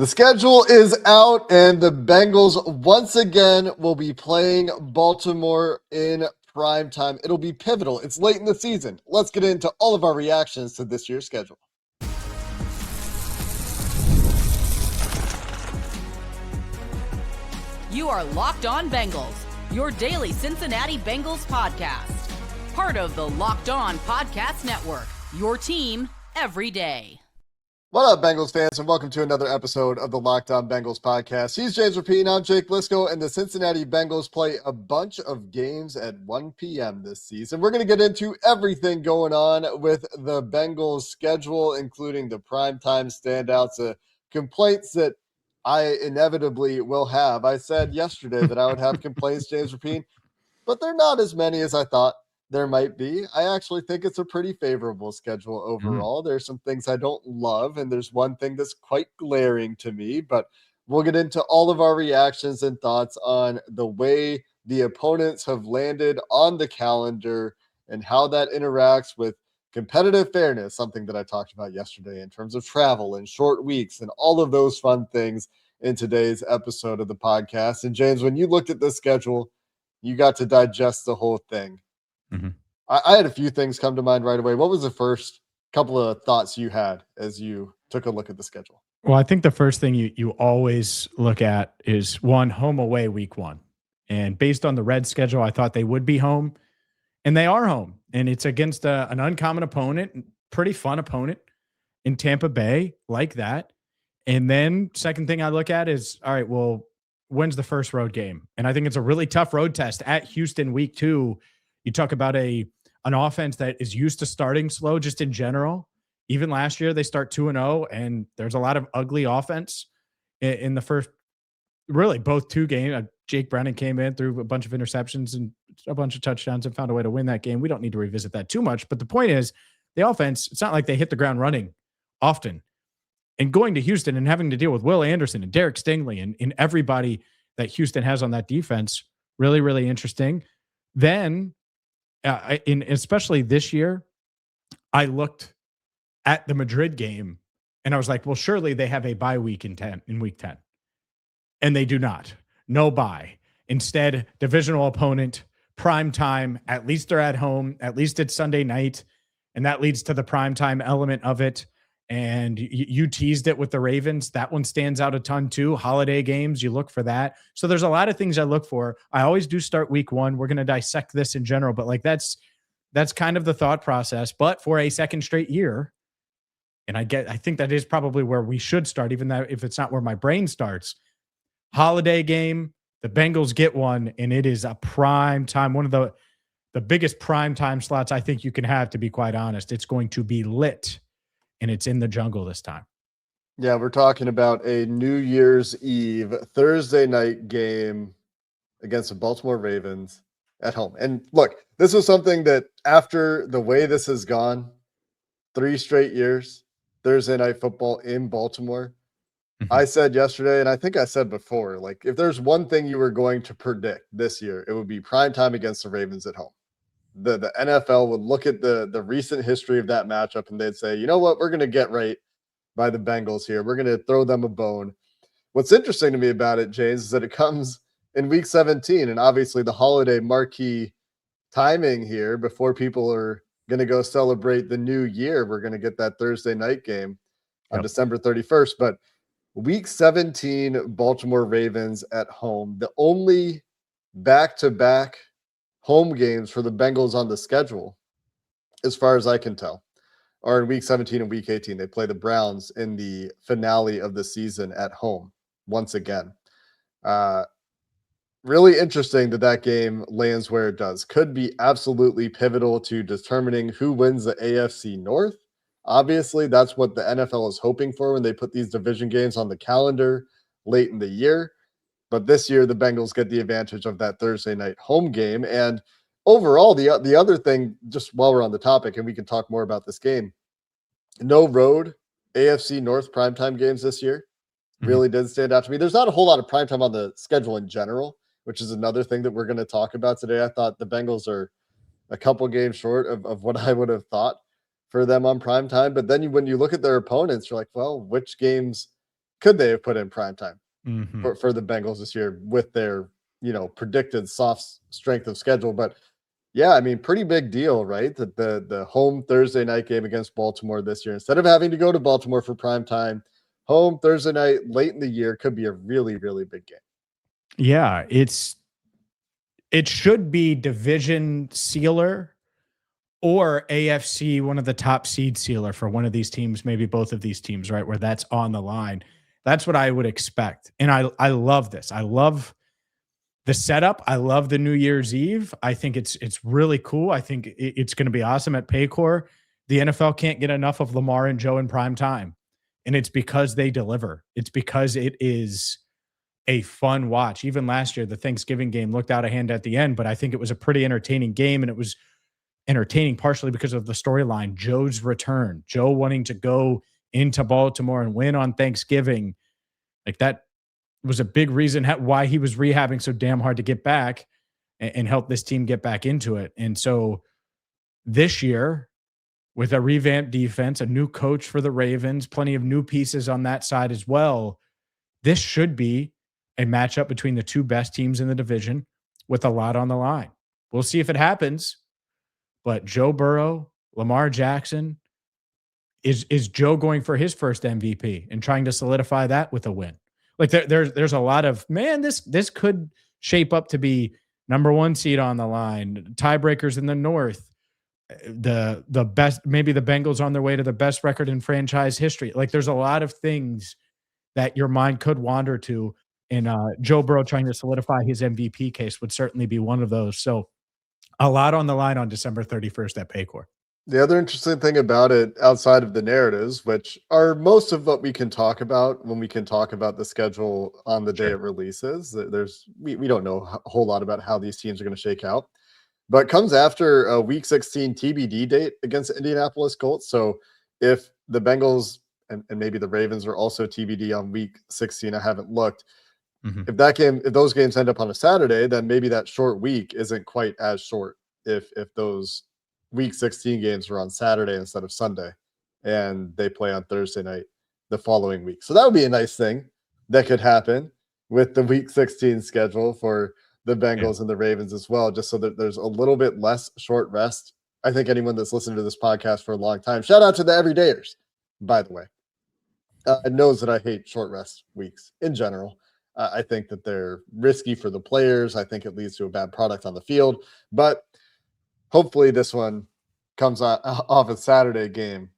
The schedule is out, and the Bengals once again will be playing Baltimore in prime time. It'll be pivotal. It's late in the season. Let's get into all of our reactions to this year's schedule. You are Locked On Bengals, your daily Cincinnati Bengals podcast. Part of the Locked On Podcast Network, your team every day. What up, Bengals fans, and welcome to another episode of the Locked On Bengals podcast. He's James Rapien, I'm Jake Liscow, and the Cincinnati Bengals play a bunch of games at 1 p.m. this season. We're going to get into everything going on with the Bengals schedule, including the primetime standouts, complaints that I inevitably will have. I said yesterday that I would have complaints, James Rapien, but they're not as many as I thought there might be. I actually think it's a pretty favorable schedule overall. There's some things I don't love, and there's one thing that's quite glaring to me, but we'll get into all of our reactions and thoughts on the way the opponents have landed on the calendar and how that interacts with competitive fairness, something that I talked about yesterday in terms of travel and short weeks and all of those fun things in today's episode of the podcast. And James, when you looked at this schedule, you got to digest the whole thing. I had a few things come to mind right away. What was the first couple of thoughts you had as you took a look at the schedule? Well, I think the first thing you always look at is home away week one. And based on the Reds schedule, I thought they would be home, and they are home. And it's against an uncommon opponent, pretty fun opponent in Tampa Bay, like that. And then second thing I look at is, all right, well, when's the first road game? And I think it's a really tough road test at Houston week 2. You talk about an offense that is used to starting slow just in general. Even last year, they start 2-0, and there's a lot of ugly offense in the first, really, both two games. Jake Brennan came in, threw a bunch of interceptions and a bunch of touchdowns and found a way to win that game. We don't need to revisit that too much. But the point is, the offense, it's not like they hit the ground running often. And going to Houston and having to deal with Will Anderson and Derek Stingley and everybody that Houston has on that defense, really, really interesting. Then, especially this year, I looked at the Madrid game and I was like, well, surely they have a bye week in week 10. And they do not. No bye. Instead, divisional opponent, prime time, at least they're at home, at least it's Sunday night. And that leads to the prime time element of it. And you teased it with the Ravens. That one stands out a ton too. Holiday games, you look for that. So there's a lot of things I look for. I always do start week 1. We're going to dissect this in general, but like that's kind of the thought process. But for a second straight year, and I think that is probably where we should start, even though if it's not where my brain starts. Holiday game, the Bengals get one, and it is a prime time, one of the biggest prime time slots I think you can have, to be quite honest. It's going to be lit. And it's in the jungle this time. Yeah, we're talking about a New Year's Eve Thursday night game against the Baltimore Ravens at home. And look, this was something that after the way this has gone, 3 straight years, Thursday night football in Baltimore, I said yesterday, and I think I said before, like if there's one thing you were going to predict this year, it would be prime time against the Ravens at home. The NFL would look at the recent history of that matchup and they'd say, you know what, we're going to get right by the Bengals here. We're going to throw them a bone. What's interesting to me about it, James, is that it comes in week 17, and obviously the holiday marquee timing here before people are going to go celebrate the new year. We're going to get that Thursday night game on December 31st. But week 17, Baltimore Ravens at home, the only back-to-back home games for the Bengals on the schedule, as far as I can tell, are in week 17 and week 18. They play the Browns in the finale of the season at home once again. Really interesting that game lands where it does. Could be absolutely pivotal to determining who wins the AFC North. Obviously, that's what the NFL is hoping for when they put these division games on the calendar late in the year. But this year, the Bengals get the advantage of that Thursday night home game. And overall, the other thing, just while we're on the topic, and we can talk more about this game, no road AFC North primetime games this year really did stand out to me. There's not a whole lot of primetime on the schedule in general, which is another thing that we're going to talk about today. I thought the Bengals are a couple games short of what I would have thought for them on primetime. But then when you look at their opponents, you're like, well, which games could they have put in primetime Mm-hmm. for the Bengals this year with their, predicted soft strength of schedule? But yeah, I mean, pretty big deal, right? That the home Thursday night game against Baltimore this year, instead of having to go to Baltimore for primetime, home Thursday night late in the year could be a really, really big game. Yeah, it should be division sealer or AFC, one of the top seed sealer for one of these teams, maybe both of these teams, right? Where that's on the line. That's what I would expect. And I love this. I love the setup. I love the New Year's Eve. I think it's really cool. I think it's going to be awesome at Paycor. The NFL can't get enough of Lamar and Joe in prime time. And it's because they deliver. It's because it is a fun watch. Even last year, the Thanksgiving game looked out of hand at the end, but I think it was a pretty entertaining game, and it was entertaining partially because of the storyline. Joe's return, Joe wanting to go into Baltimore and win on Thanksgiving. Like, that was a big reason why he was rehabbing so damn hard to get back and help this team get back into it. And so this year, with a revamped defense, a new coach for the Ravens, plenty of new pieces on that side as well, this should be a matchup between the two best teams in the division with a lot on the line. We'll see if it happens, but Joe Burrow, Lamar Jackson, is Joe going for his first MVP and trying to solidify that with a win? Like, there's a lot of, man, this could shape up to be number one seed on the line, tiebreakers in the North, the best, maybe the Bengals on their way to the best record in franchise history. Like, there's a lot of things that your mind could wander to, and Joe Burrow trying to solidify his MVP case would certainly be one of those. So a lot on the line on December 31st at Paycor. The other interesting thing about it, outside of the narratives, which are most of what we can talk about when we can talk about the schedule on the day it releases, we don't know a whole lot about how these teams are going to shake out, but comes after a Week 16 TBD date against the Indianapolis Colts. So if the Bengals and maybe the Ravens are also TBD on Week 16, I haven't looked. Mm-hmm. If those games end up on a Saturday, then maybe that short week isn't quite as short if those Week 16 games were on Saturday instead of Sunday, and they play on Thursday night the following week. So that would be a nice thing that could happen with the Week 16 schedule for the Bengals and the Ravens as well, just so that there's a little bit less short rest. I think anyone that's listened to this podcast for a long time, shout out to the everydayers, by the way, knows that I hate short rest weeks in general. I think that they're risky for the players. I think it leads to a bad product on the field, but hopefully this one comes off a Saturday game.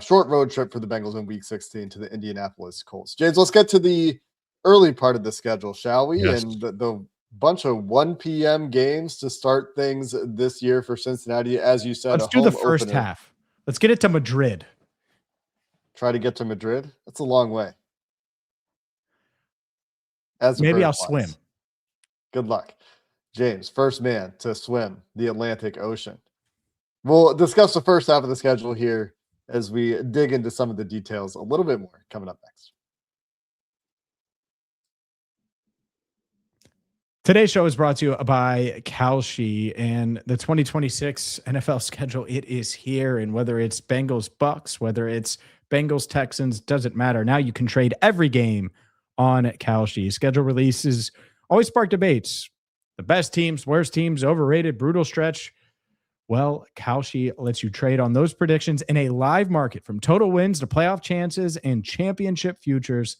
Short road trip for the Bengals in Week 16 to the Indianapolis Colts. James, let's get to the early part of the schedule, shall we? Yes. And the bunch of 1 p.m. games to start things this year for Cincinnati. As you said, Let's do the first half. Let's get it to Madrid. Try to get to Madrid? That's a long way. Maybe I'll swim. Good luck. James, first man to swim the Atlantic Ocean. We'll discuss the first half of the schedule here as we dig into some of the details a little bit more coming up next. Today's show is brought to you by Kalshi and the 2026 NFL schedule. It is here, and whether it's Bengals Bucks, whether it's Bengals Texans, doesn't matter. Now you can trade every game on Kalshi. Schedule releases always spark debates. The best teams, worst teams, overrated, brutal stretch. Well, Kalshi lets you trade on those predictions in a live market, from total wins to playoff chances and championship futures.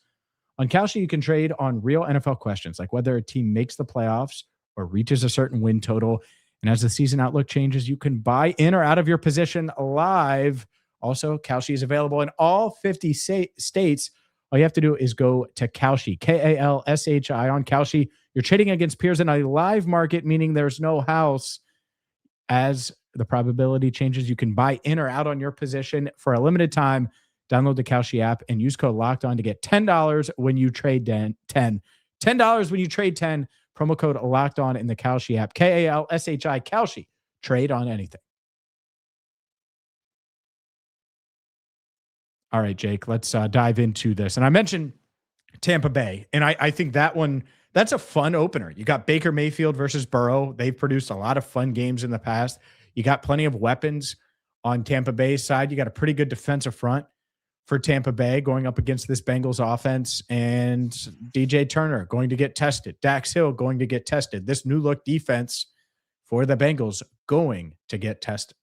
On Kalshi, you can trade on real NFL questions, like whether a team makes the playoffs or reaches a certain win total. And as the season outlook changes, you can buy in or out of your position live. Also, Kalshi is available in all 50 states. All you have to do is go to Kalshi, Kalshi. On Kalshi, you're trading against peers in a live market, meaning there's no house. As the probability changes, you can buy in or out on your position for a limited time. Download the Kalshi app and use code LOCKEDON to get $10 when you trade 10. $10 when you trade 10. Promo code LOCKEDON in the Kalshi app. Kalshi, Kalshi. Trade on anything. All right, Jake, let's dive into this. And I mentioned Tampa Bay, and I think that's a fun opener. You got Baker Mayfield versus Burrow. They've produced a lot of fun games in the past. You got plenty of weapons on Tampa Bay's side. You got a pretty good defensive front. for Tampa Bay going up against this Bengals offense, and DJ Turner going to get tested. Dax Hill going to get tested. This new look defense for the Bengals going to get tested.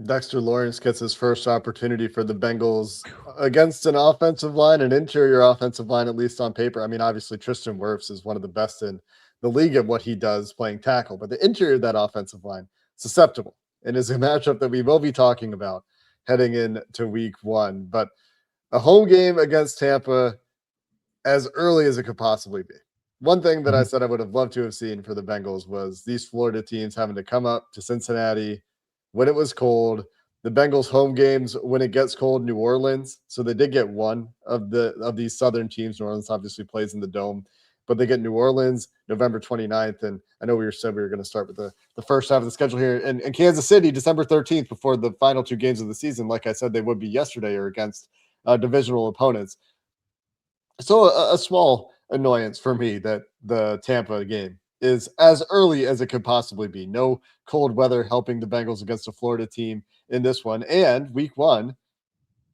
Dexter Lawrence gets his first opportunity for the Bengals against an offensive line, an interior offensive line, at least on paper. I mean, obviously, Tristan Wirfs is one of the best in the league at what he does playing tackle, but the interior of that offensive line, susceptible, and is a matchup that we will be talking about heading into week one. But a home game against Tampa as early as it could possibly be. One thing that I said I would have loved to have seen for the Bengals was these Florida teams having to come up to Cincinnati when it was cold. The Bengals home games when it gets cold, New Orleans. So they did get one of these southern teams. New Orleans obviously plays in the dome, but they get New Orleans November 29th. And I know we said we were going to start with the first half of the schedule here. And Kansas City, December 13th, before the final two games of the season. Like I said, they would be yesterday or against divisional opponents. So a small annoyance for me that the Tampa game is as early as it could possibly be. No cold weather helping the Bengals against a Florida team in this one. And week one,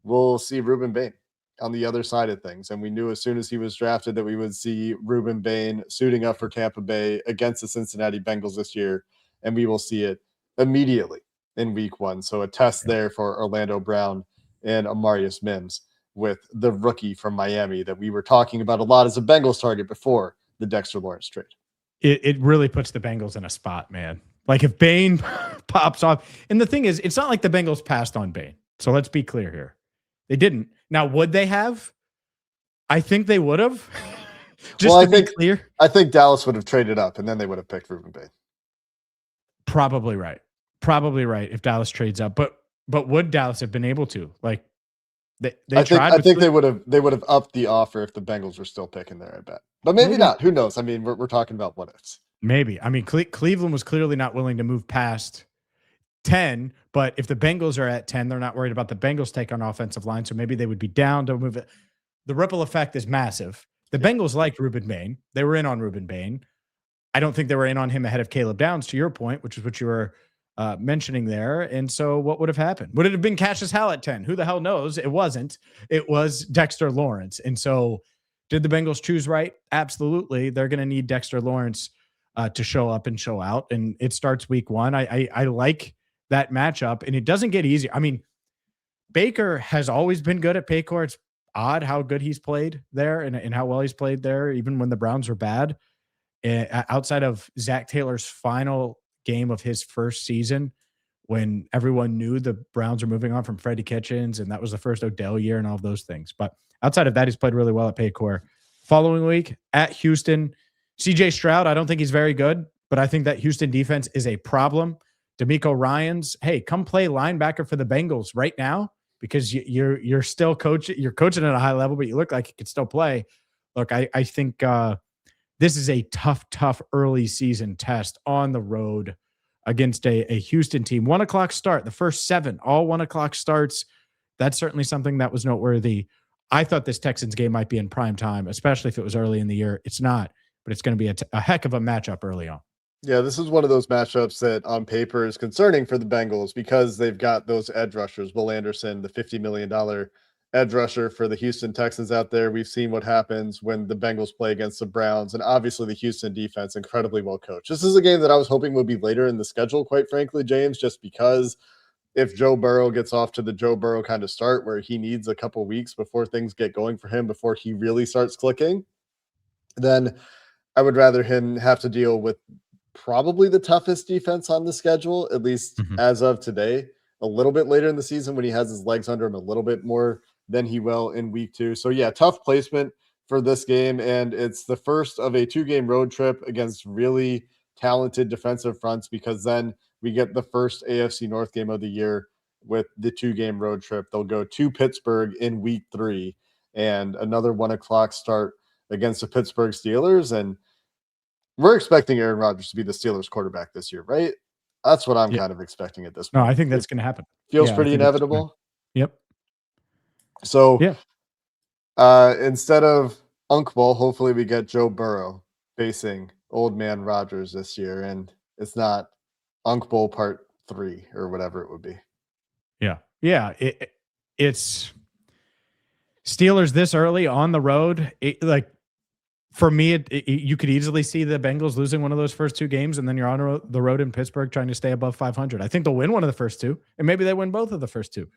we'll see Ruben Bain on the other side of things. And we knew as soon as he was drafted that we would see Ruben Bain suiting up for Tampa Bay against the Cincinnati Bengals this year. And we will see it immediately in week one. So a test there for Orlando Brown and Amarius Mims with the rookie from Miami that we were talking about a lot as a Bengals target before the Dexter Lawrence trade. It really puts the Bengals in a spot, man. Like if Bain pops off, and the thing is, it's not like the Bengals passed on Bain. So let's be clear here. They didn't. Now, would they have? I think they would have. Clear. I think Dallas would have traded up and then they would have picked Ruben Bain. Probably right. If Dallas trades up. But would Dallas have been able to? Like I think they would have upped the offer if the Bengals were still picking there, I bet. But maybe not. Who knows? I mean, we're talking about what ifs. Maybe. I mean, Cleveland was clearly not willing to move past 10, but if the Bengals are at 10, they're not worried about the Bengals take on offensive line, so maybe they would be down to move it. The ripple effect is massive. The Bengals liked Ruben Bain. They were in on Ruben Bain. I don't think they were in on him ahead of Caleb Downs, to your point, which is what you were mentioning there. And so what would have happened? Would it have been Cassius Howell at 10? Who the hell knows? It wasn't. It was Dexter Lawrence. And so did the Bengals choose right? Absolutely. They're going to need Dexter Lawrence to show up and show out. And it starts week one. I like that matchup, and it doesn't get easier. I mean, Baker has always been good at Paycor. It's odd how good he's played there and how well he's played there, even when the Browns were bad. Outside of Zach Taylor's final game of his first season, when everyone knew the Browns were moving on from Freddie Kitchens, and that was the first Odell year and all of those things. But outside of that, he's played really well at Paycor. Following week at Houston, CJ Stroud, I don't think he's very good, but I think that Houston defense is a problem. D'Amico Ryans, hey, come play linebacker for the Bengals right now because you're still coaching. You're coaching at a high level, but you look like you could still play. Look, I think this is a tough early season test on the road against a Houston team. 1 o'clock start, the first 7, all 1 o'clock starts. That's certainly something that was noteworthy. I thought this Texans game might be in prime time, especially if it was early in the year. It's not, but it's going to be a heck of a matchup early on. Yeah, this is one of those matchups that on paper is concerning for the Bengals because they've got those edge rushers. Will Anderson, the $50 million edge rusher for the Houston Texans out there. We've seen what happens when the Bengals play against the Browns, and obviously the Houston defense, incredibly well coached. This is a game that I was hoping would be later in the schedule, quite frankly, James, just because if Joe Burrow gets off to the Joe Burrow kind of start where he needs a couple weeks before things get going for him, before he really starts clicking, then I would rather him have to deal with probably the toughest defense on the schedule, at least as of today, a little bit later in the season when he has his legs under him a little bit more than he will in week 2. So yeah, tough placement for this game. And it's the first of a 2-game road trip against really talented defensive fronts, because then we get the first AFC North game of the year with the 2-game road trip. They'll go to Pittsburgh in week 3 and another 1 o'clock start against the Pittsburgh Steelers. And we're expecting Aaron Rodgers to be the Steelers quarterback this year, right? That's what I'm kind of expecting at this point. No, I think that's going to happen. Feels pretty inevitable. Yep. So instead of Unk Ball, hopefully we get Joe Burrow facing old man Rodgers this year, and it's not Unk Bowl part 3 or whatever it would be. Yeah. Yeah. It's Steelers this early on the road, for me, you could easily see the Bengals losing one of those first two games, and then you're on the road in Pittsburgh trying to stay above 500. I think they'll win one of the first two, and maybe they win both of the first two.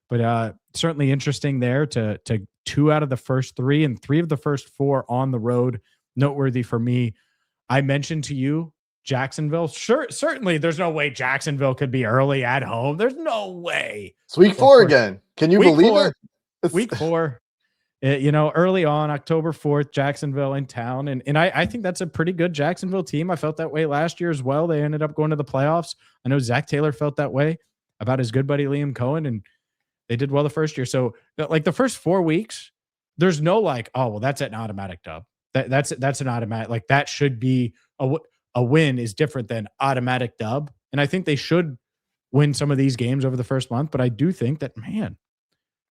But certainly interesting there to 2 out of the first 3 and 3 of the first 4 on the road. Noteworthy for me. I mentioned to you Jacksonville. Sure, certainly there's no way Jacksonville could be early at home. There's no way. It's week 4 again. Can you believe it? Week 4. Early on, October 4th, Jacksonville in town. And I think that's a pretty good Jacksonville team. I felt that way last year as well. They ended up going to the playoffs. I know Zach Taylor felt that way about his good buddy Liam Cohen, and they did well the first year. So like the first 4 weeks, there's no like, oh, well, that's an automatic dub. That's an automatic, like that should be a win is different than automatic dub. And I think they should win some of these games over the first month. But I do think that, man,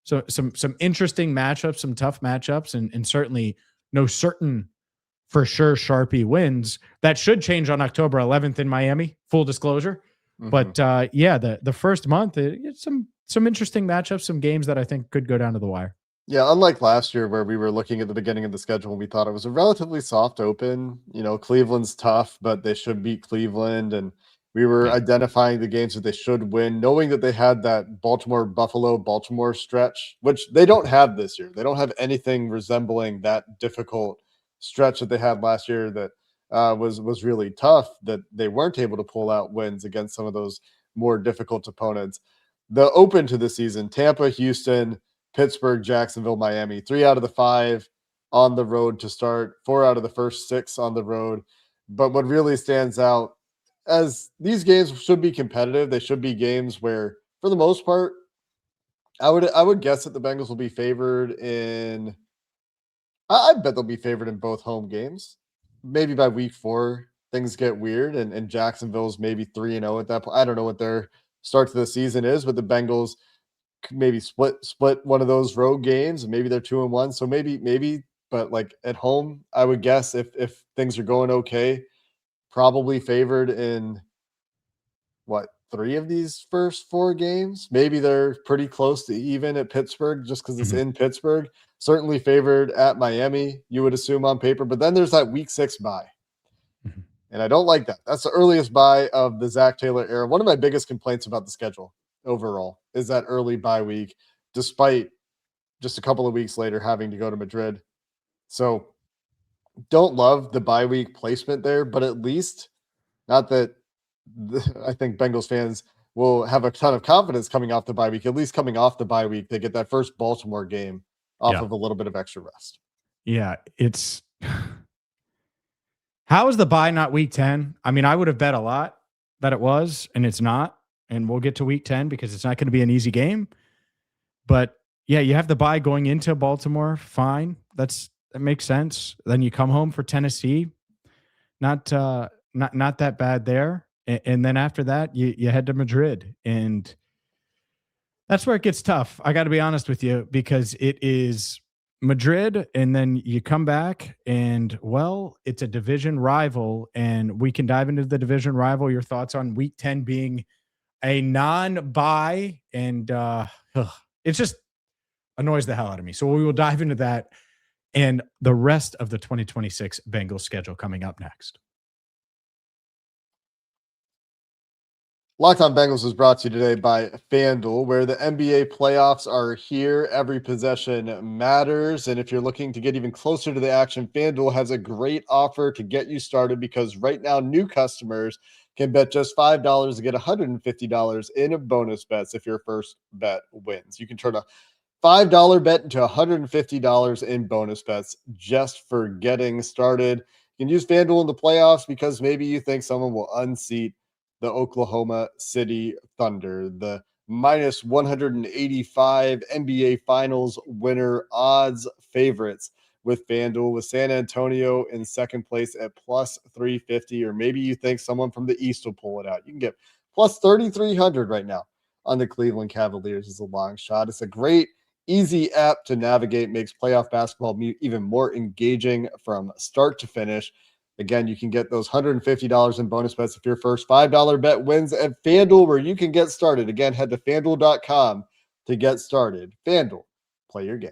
so some interesting matchups, some tough matchups, and certainly no certain for sure Sharpie wins. That should change on October 11th in Miami, full disclosure. Mm-hmm. But the first month, it's some interesting matchups, some games that I think could go down to the wire. Yeah, unlike last year where we were looking at the beginning of the schedule and we thought it was a relatively soft open. Cleveland's tough, but they should beat Cleveland. And we were identifying the games that they should win, knowing that they had that Baltimore stretch, which they don't have this year. They don't have anything resembling that difficult stretch that they had last year that was really tough, that they weren't able to pull out wins against some of those more difficult opponents. The open to the season, Tampa, Houston, Pittsburgh, Jacksonville, Miami, 3 out of the 5 on the road to start, 4 out of the first 6 on the road. But what really stands out, as these games should be competitive, they should be games where, for the most part, I would guess that the Bengals will be favored in. I bet they'll be favored in both home games. Maybe by week 4, things get weird, and Jacksonville's maybe 3-0 at that point. I don't know what their start to the season is, but the Bengals maybe split one of those road games, and maybe they're 2-1. So maybe, but like at home, I would guess if things are going okay, probably favored in 3 of these first 4 games. Maybe they're pretty close to even at Pittsburgh just because it's in Pittsburgh. Certainly favored at Miami, you would assume on paper. But then there's that week 6 bye. And I don't like that. That's the earliest bye of the Zach Taylor era. One of my biggest complaints about the schedule overall is that early bye week, despite just a couple of weeks later having to go to Madrid. So don't love the bye week placement there, but at least, not that I think Bengals fans will have a ton of confidence coming off the bye week. At least coming off the bye week, they get that first Baltimore game off of a little bit of extra rest. Yeah, it's how is the bye not week 10? I mean, I would have bet a lot that it was, and it's not. And we'll get to week 10 because it's not going to be an easy game. But yeah, you have the bye going into Baltimore. Fine. That makes sense. Then you come home for Tennessee. Not that bad there. And then after that, you head to Madrid. And that's where it gets tough. I got to be honest with you, because it is Madrid, and then you come back and, well, it's a division rival, and we can dive into the division rival. Your thoughts on week 10 being a non-bye, and it just annoys the hell out of me. So we will dive into that and the rest of the 2026 Bengals schedule coming up next. Locked On Bengals is brought to you today by FanDuel, where the NBA playoffs are here. Every possession matters. And if you're looking to get even closer to the action, FanDuel has a great offer to get you started, because right now new customers can bet just $5 to get $150 in bonus bets if your first bet wins. You can turn a $5 bet into $150 in bonus bets just for getting started. You can use FanDuel in the playoffs because maybe you think someone will unseat the Oklahoma City Thunder, the minus 185 NBA Finals winner odds favorites with FanDuel, with San Antonio in second place at plus 350, or maybe you think someone from the East will pull it out. You can get plus 3,300 right now on the Cleveland Cavaliers as a long shot. It's a great, easy app to navigate, makes playoff basketball even more engaging from start to finish. Again, you can get those $150 in bonus bets if your first $5 bet wins at FanDuel, where you can get started. Again, head to FanDuel.com to get started. FanDuel, play your game.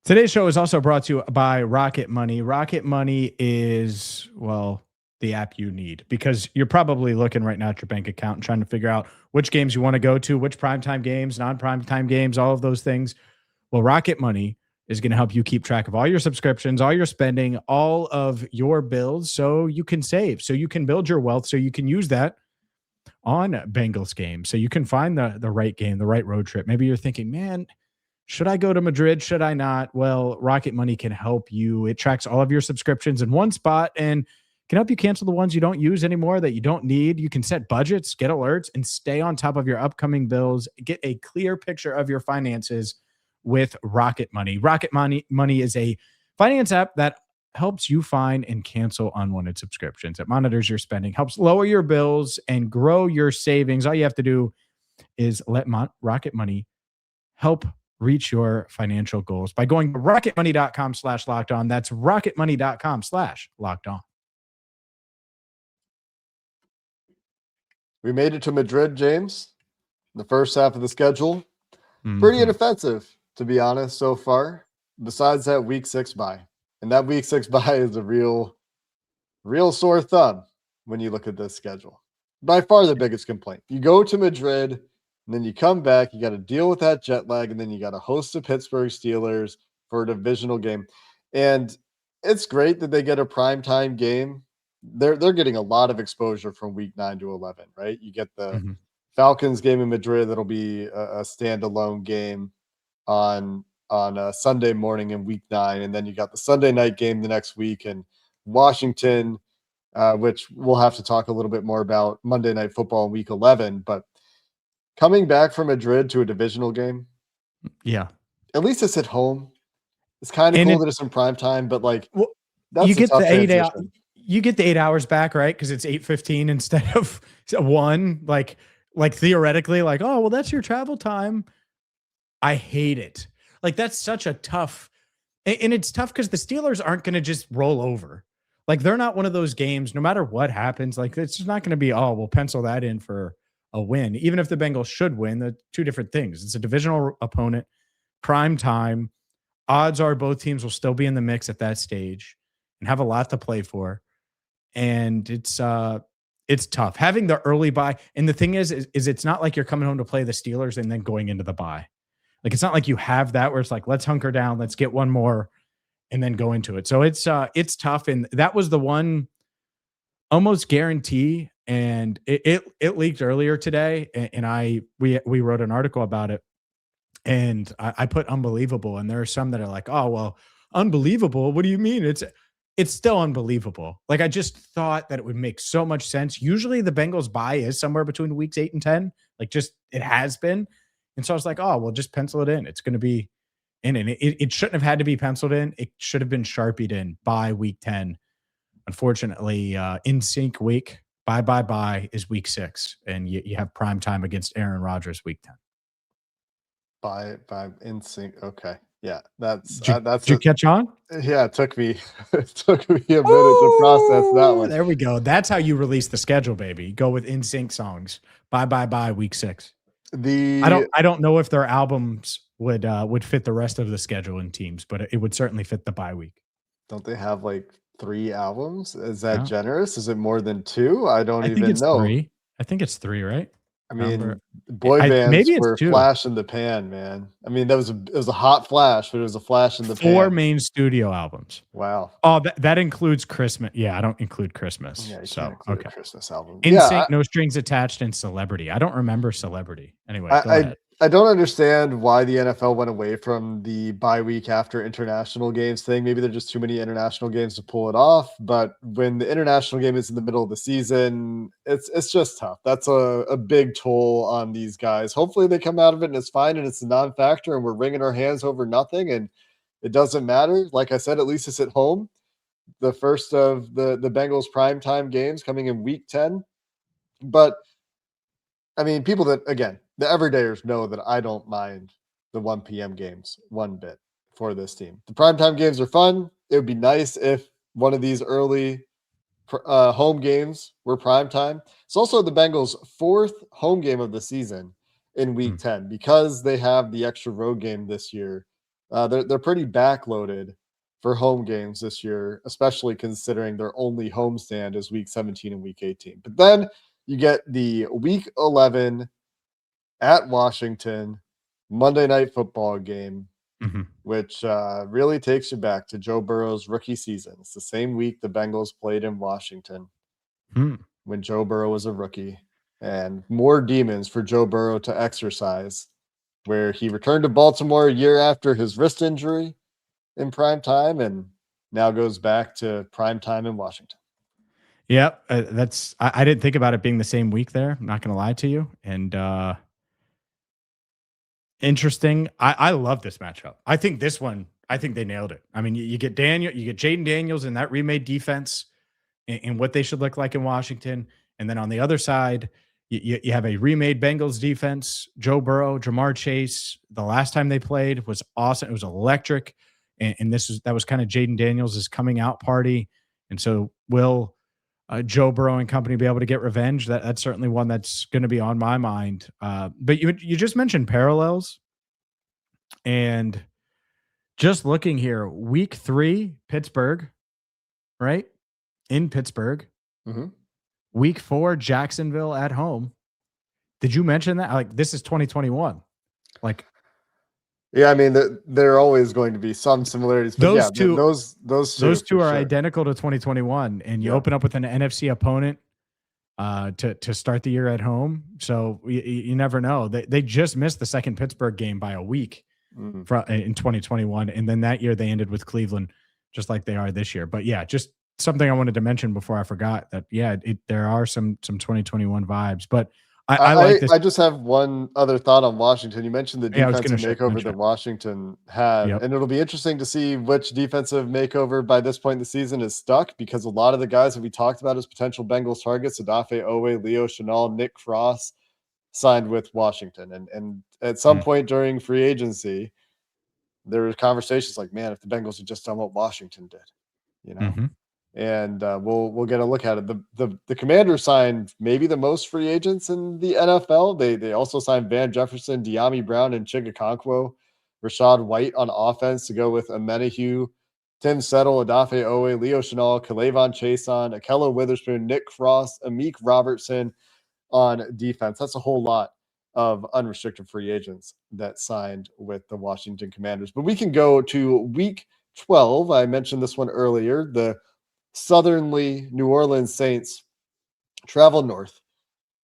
Today's show is also brought to you by Rocket Money. Rocket Money is, well, the app you need, because you're probably looking right now at your bank account and trying to figure out which games you want to go to, which primetime games, non-primetime games, all of those things. Well, Rocket Money is going to help you keep track of all your subscriptions, all your spending, all of your bills, so you can save, so you can build your wealth, so you can use that on Bengals games, so you can find the right game, the right road trip. Maybe you're thinking, man, should I go to Madrid? Should I not? Well, Rocket Money can help you. It tracks all of your subscriptions in one spot and can help you cancel the ones you don't use anymore, that you don't need. You can set budgets, get alerts, and stay on top of your upcoming bills. Get a clear picture of your finances with Rocket Money. Money is a finance app that helps you find and cancel unwanted subscriptions. It monitors your spending, helps lower your bills, and grow your savings. All you have to do is let Rocket Money help reach your financial goals by going to rocketmoney.com/locked on. That's rocketmoney.com/locked on. We made it to Madrid, James. The first half of the schedule. Pretty inoffensive, to be honest, so far. Besides that week 6 bye. And that week 6 bye is a real sore thumb when you look at this schedule. By far the biggest complaint. You go to Madrid, and then you come back, you got to deal with that jet lag, and then you got to host the Pittsburgh Steelers for a divisional game. And it's great that they get a primetime game. They're getting a lot of exposure from week 9 to 11, right? You get the Falcons game in Madrid that'll be a standalone game on a Sunday morning in week 9, and then you got the Sunday night game the next week in Washington, which we'll have to talk a little bit more about Monday Night Football in week 11, but coming back from Madrid to a divisional game. Yeah. At least it's at home. It's kind of cool that it's in prime time, but that's you get the 8 hours. You get the 8 hours back, right? Because it's 8:15 instead of 1. Like theoretically, oh well, that's your travel time. I hate it. That's such a tough, and it's tough because the Steelers aren't going to just roll over. They're not one of those games. No matter what happens, it's just not going to be, oh, we'll pencil that in for a win. Even if the Bengals should win, the two different things. It's a divisional opponent, prime time. Odds are both teams will still be in the mix at that stage and have a lot to play for. And it's tough having the early bye. And the thing is it's not like you're coming home to play the Steelers and then going into the bye. It's not like you have that where it's let's hunker down, let's get one more and then go into it. So it's tough. And that was the one almost guarantee. And it leaked earlier today, and we wrote an article about it, and I put unbelievable, and there are some that are like, oh well, unbelievable. What do you mean? It's still unbelievable. I just thought that it would make so much sense. Usually the Bengals bye is somewhere between weeks 8 and 10. It has been. And so I was like, oh, well, just pencil it in. It's going to be in. And it shouldn't have had to be penciled in. It should have been Sharpied in by week 10. Unfortunately, in sync week, bye is week 6. And you have prime time against Aaron Rodgers week 10. Bye in sync. Okay. Yeah, Did you catch on? Yeah, it took me a minute to process that one. There we go. That's how you release the schedule, baby. Go with in sync songs. Bye week 6. I don't know if their albums would fit the rest of the schedule in teams, but it would certainly fit the bye week. Don't they have 3 albums? Is that generous? Is it more than 2? I think it's know. 3. I think it's 3, right? I mean, boy bands were flash in the pan, man. I mean, it was a hot flash, but it was a flash in the pan. 4 main studio albums. Wow. Oh, that includes Christmas. Yeah, I don't include Christmas. Yeah, so okay. Christmas album. NSYNC, No Strings Attached, and Celebrity. I don't remember Celebrity. Anyway, go ahead. I don't understand why the NFL went away from the bye week after international games thing. Maybe there are just too many international games to pull it off. But when the international game is in the middle of the season, it's just tough. That's a big toll on these guys. Hopefully they come out of it and it's fine and it's a non-factor and we're wringing our hands over nothing and it doesn't matter. Like I said, at least it's at home. The first of the Bengals primetime games coming in week 10. But I mean, people that, again, the everydayers know that I don't mind the 1 p.m. games one bit for this team. The primetime games are fun. It would be nice if one of these early home games were primetime. It's also the Bengals' 4th home game of the season in week 10 because they have the extra road game this year. They're pretty backloaded for home games this year, especially considering their only homestand is week 17 and week 18. But then you get the week 11 at Washington Monday Night Football game, which really takes you back to Joe Burrow's rookie season. It's the same week the Bengals played in Washington when Joe Burrow was a rookie, and more demons for Joe Burrow to exercise, where he returned to Baltimore a year after his wrist injury in prime time and now goes back to prime time in Washington. Yep. I didn't think about it being the same week there. I'm not going to lie to you. And interesting. I love this matchup. I think this one, I think they nailed it. I mean, you get Jaden Daniels in that remade defense and what they should look like in Washington. And then on the other side, you have a remade Bengals defense, Joe Burrow, Jamar Chase. The last time they played was awesome. It was electric. And that was kind of Jaden Daniels' coming out party. And so will Joe Burrow and company be able to get revenge? That's certainly one that's going to be on my mind. But you just mentioned parallels, and just looking here, week 3, Pittsburgh, right? In Pittsburgh. Mm-hmm. Week 4, Jacksonville at home. Did you mention that? Like, this is 2021. Like, yeah, I mean, there are always going to be some similarities. But those two are identical to 2021, and you open up with an NFC opponent to start the year at home. So you never know. They just missed the second Pittsburgh game by a week in 2021, and then that year they ended with Cleveland, just like they are this year. But yeah, just something I wanted to mention before I forgot that. Yeah, there are some 2021 vibes, but. I like this. I just have one other thought on Washington. You mentioned the defensive makeover that Washington had, and it'll be interesting to see which defensive makeover by this point in the season is stuck, because a lot of the guys that we talked about as potential Bengals targets, Odafe Owe, Leo Chenal, Nick Cross, signed with Washington. And at some point during free agency, there were conversations like, man, if the Bengals had just done what Washington did, you know? And we'll get a look at it. The Commanders signed maybe the most free agents in the NFL. They also signed Van Jefferson, De'Ami Brown, and Chigakonkwo, Rashad White on offense to go with Amenahue, Tim Settle, Odafe Owe, Leo Chenal, K'Lavon Chason, Akello Witherspoon, Nick Cross, Amik Robertson on defense. That's a whole lot of unrestricted free agents that signed with the Washington Commanders. But we can go to week 12. I mentioned this one earlier. The Southernly New Orleans Saints travel north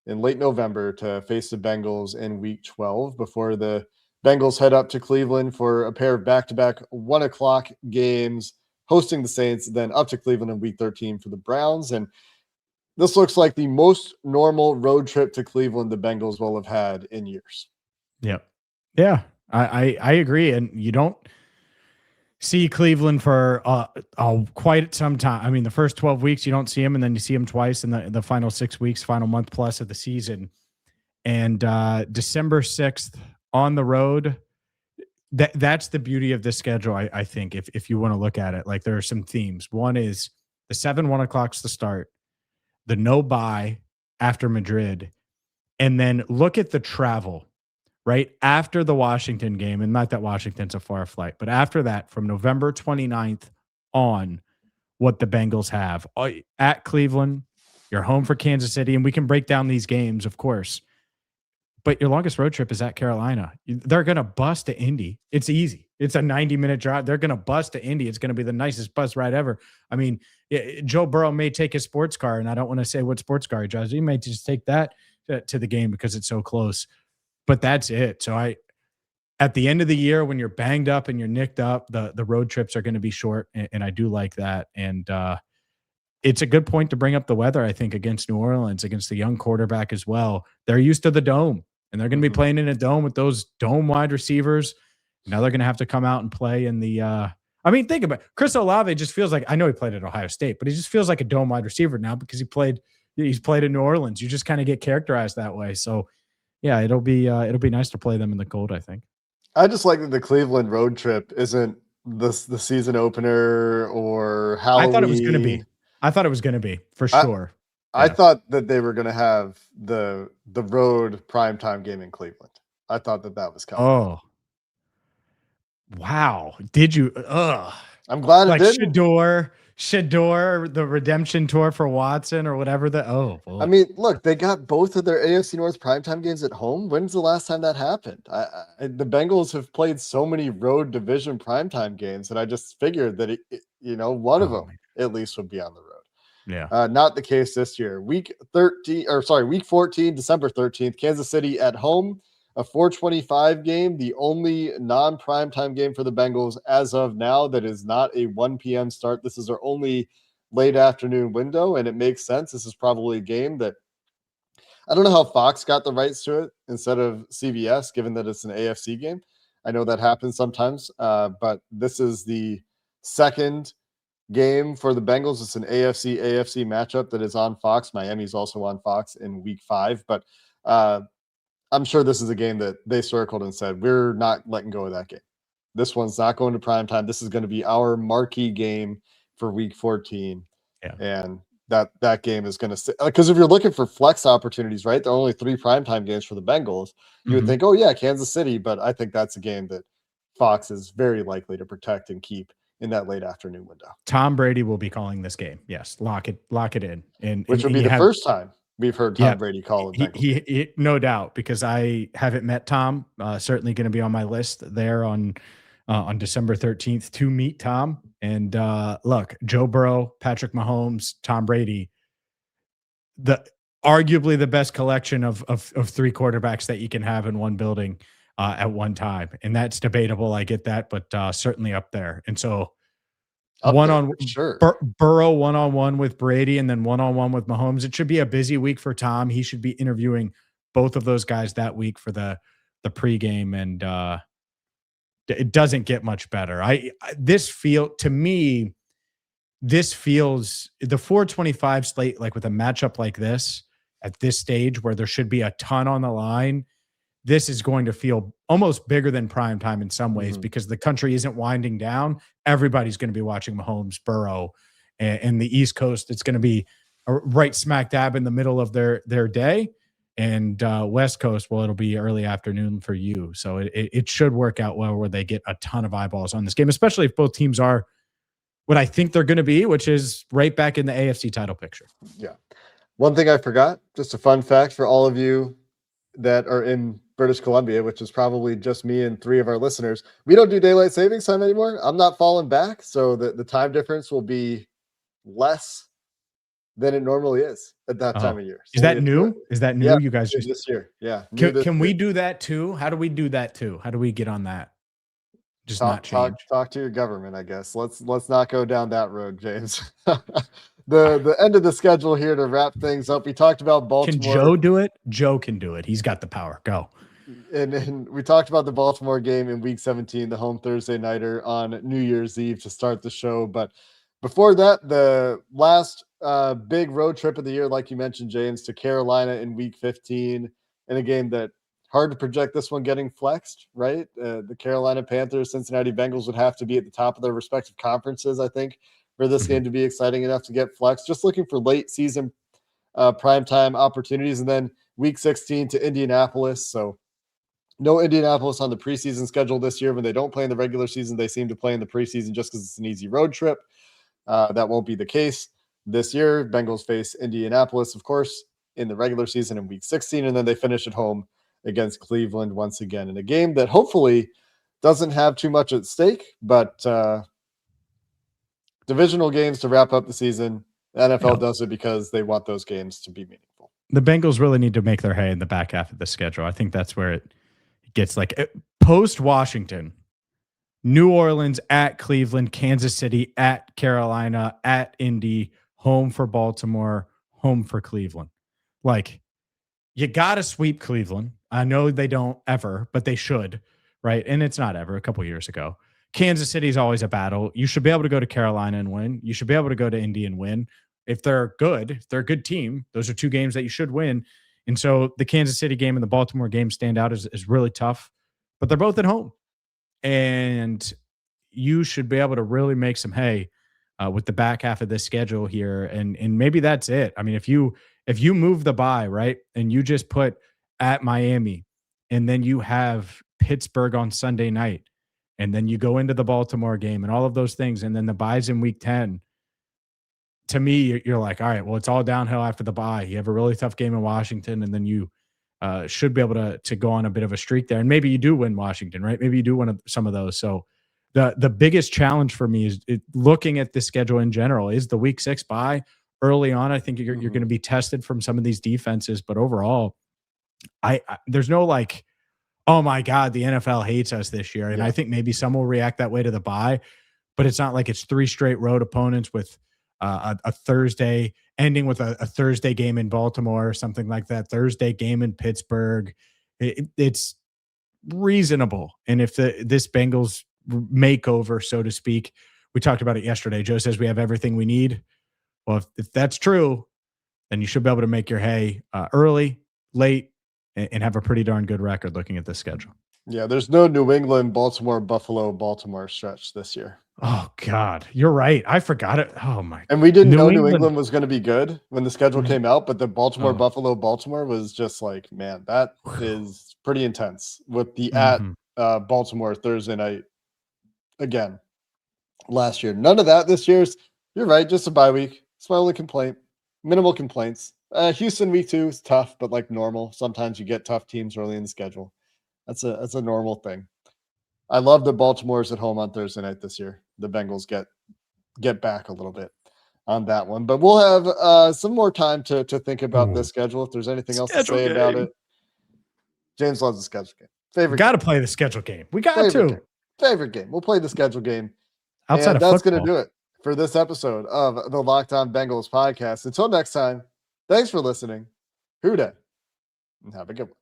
in late November to face the Bengals in week 12 before the Bengals head up to Cleveland for a pair of back-to-back 1:00 games, hosting the Saints, then up to Cleveland in week 13 for the Browns. And this looks like the most normal road trip to Cleveland the Bengals will have had in years. Yep. Yeah, I agree. And you don't see Cleveland for quite some time. I mean, the first 12 weeks, you don't see him, and then you see him twice in the final 6 weeks, final month plus of the season. And December 6th on the road, that's the beauty of this schedule, I think, if you want to look at it. Like, there are some themes. One is the 1 o'clock's the start, the no bye after Madrid, and then look at the travel. Right after the Washington game, and not that Washington's a far flight, but after that, from November 29th on, what the Bengals have at Cleveland, you're home for Kansas City, and we can break down these games, of course. But your longest road trip is at Carolina. They're going to bust to Indy. It's easy. It's a 90-minute drive. They're going to bust to Indy. It's going to be the nicest bus ride ever. I mean, Joe Burrow may take his sports car, and I don't want to say what sports car he drives. He may just take that to the game because it's so close. But that's it. So at the end of the year, when you're banged up and you're nicked up, the road trips are going to be short, and I do like that. And it's a good point to bring up the weather, I think, against New Orleans, against the young quarterback as well. They're used to the dome, and they're going to be playing in a dome with those dome wide receivers. Now they're going to have to come out and play in the I mean, think about it. Chris Olave just feels like, I know he played at Ohio State, but he just feels like a dome wide receiver now because he's played in New Orleans. You just kind of get characterized that way. So yeah, it'll be nice to play them in the cold, I think. I just like that the Cleveland road trip isn't the season opener or Halloween. I thought it was going to be for sure. I thought that they were going to have the road primetime game in Cleveland. I thought that was coming. Oh, Wow. Did you? I'm glad it Like didn't. Shador, the redemption tour for Watson or whatever oh I boy. mean, look, they got both of their AFC North primetime games at home. When's the last time that happened? The Bengals have played so many road division primetime games, and I just figured that one of Oh them man. at least would be on the road. Yeah. Not the case this year. Week 14, December 13th, Kansas City at home, a 4:25 game, the only non-primetime game for the Bengals as of now that is not a 1 p.m. start. This is their only late afternoon window, and it makes sense. This is probably a game that I don't know how Fox got the rights to it instead of CBS, given that it's an AFC game. I know that happens sometimes, but this is the second game for the Bengals. It's an AFC matchup that is on Fox. Miami's also on Fox in week 5, but I'm sure this is a game that they circled and said, we're not letting go of that game. This one's not going to prime time. This is going to be our marquee game for week 14. Yeah. And that game is going to, because if you're looking for flex opportunities, right, there are only 3 primetime games for the Bengals. You would think, oh yeah, Kansas City, but I think that's a game that Fox is very likely to protect and keep in that late afternoon window. Tom Brady will be calling this game. Yes, lock it in, and Which would be the first time we've heard Tom Brady call it. He no doubt, because I haven't met Tom. Certainly going to be on my list there on December 13th to meet Tom. And look, Joe Burrow, Patrick Mahomes, Tom Brady, arguably the best collection of 3 quarterbacks that you can have in one building at one time, and that's debatable. I get that, but certainly up there. And so Burrow one-on-one with Brady, and then one-on-one with Mahomes. It should be a busy week for Tom. He should be interviewing both of those guys that week for the pregame, and it doesn't get much better. This feels the 425 slate, like with a matchup like this at this stage where there should be a ton on the line. This is going to feel almost bigger than prime time in some ways, because the country isn't winding down. Everybody's going to be watching Mahomes, Burrow, and the East Coast. It's going to be right smack dab in the middle of their day, and West Coast, well, it'll be early afternoon for you. So it should work out well where they get a ton of eyeballs on this game, especially if both teams are what I think they're going to be, which is right back in the AFC title picture. Yeah. One thing I forgot, just a fun fact for all of you that are in British Columbia, which is probably just me and 3 of our listeners. We don't do daylight savings time anymore. I'm not falling back, so the time difference will be less than it normally is at that time of year. So is that new? Is that new? Yeah, you guys just this year. Yeah. Can we do that too? How do we do that too? How do we get on that? Just not change. Talk to your government, I guess. Let's not go down that road, James. The end of the schedule here to wrap things up. We talked about Baltimore. Can Joe do it? Joe can do it. He's got the power. Go. And we talked about the Baltimore game in week 17, the home Thursday nighter on New Year's Eve to start the show. But before that, the last big road trip of the year, like you mentioned, James, to Carolina in week 15, in a game that hard to project this one getting flexed, right? The Carolina Panthers, Cincinnati Bengals would have to be at the top of their respective conferences, I think, for this game to be exciting enough to get flexed. Just looking for late season primetime opportunities. And then week 16 to Indianapolis. So no Indianapolis on the preseason schedule this year. When they don't play in the regular season, they seem to play in the preseason just because it's an easy road trip. That won't be the case this year. Bengals face Indianapolis, of course, in the regular season in week 16, and then they finish at home against Cleveland once again in a game that hopefully doesn't have too much at stake, but divisional games to wrap up the season. The NFL does it because they want those games to be meaningful. The Bengals really need to make their hay in the back half of the schedule. I think that's where it gets like post Washington, New Orleans at Cleveland, Kansas City at Carolina, at Indy, home for Baltimore, home for Cleveland. Like, you got to sweep Cleveland. I know they don't ever, but they should, right? And it's not ever. A couple years ago. Kansas City is always a battle. You should be able to go to Carolina and win. You should be able to go to Indy and win. If they're good, if they're a good team, those are 2 games that you should win. And so the Kansas City game and the Baltimore game stand out is really tough, but they're both at home. And you should be able to really make some hay with the back half of this schedule here. And maybe that's it. I mean, if you move the bye, right, and you just put at Miami, and then you have Pittsburgh on Sunday night, and then you go into the Baltimore game and all of those things, and then the buys in week 10. To me, you're like, all right, well, it's all downhill after the bye. You have a really tough game in Washington, and then you should be able to go on a bit of a streak there. And maybe you do win Washington, right? Maybe you do win some of those. So the biggest challenge for me is looking at the schedule in general is the week 6 bye early on. I think you're going to be tested from some of these defenses, but overall, I there's no like, oh my God, the NFL hates us this year. And I think maybe some will react that way to the bye, but it's not like it's 3 straight road opponents with a Thursday ending with a Thursday game in Baltimore or something like that. Thursday game in Pittsburgh. It's reasonable. And if this Bengals makeover, so to speak, we talked about it yesterday. Joe says we have everything we need. Well, if that's true, then you should be able to make your hay early, late, and have a pretty darn good record looking at this schedule. Yeah, there's no New England, Baltimore, Buffalo, Baltimore stretch this year. Oh, God. You're right. I forgot it. Oh, my. And we didn't know New England was going to be good when the schedule came out, but the Baltimore, Buffalo, Baltimore was just like, man, that is pretty intense with the at Baltimore Thursday night again last year. None of that this year's. You're right. Just a bye week. It's my only complaint. Minimal complaints. Houston week 2 is tough, but like normal. Sometimes you get tough teams early in the schedule. That's a normal thing. I love the Baltimore's at home on Thursday night this year. The Bengals get back a little bit on that one, but we'll have some more time to think about this schedule. If there's anything else to say about it, James loves the schedule game. Favorite. Got to play the schedule game. We got favorite game. We'll play the schedule game. Outside of that's football. going to do it for this episode of the Locked On Bengals podcast. Until next time, thanks for listening. Who dat? And have a good one.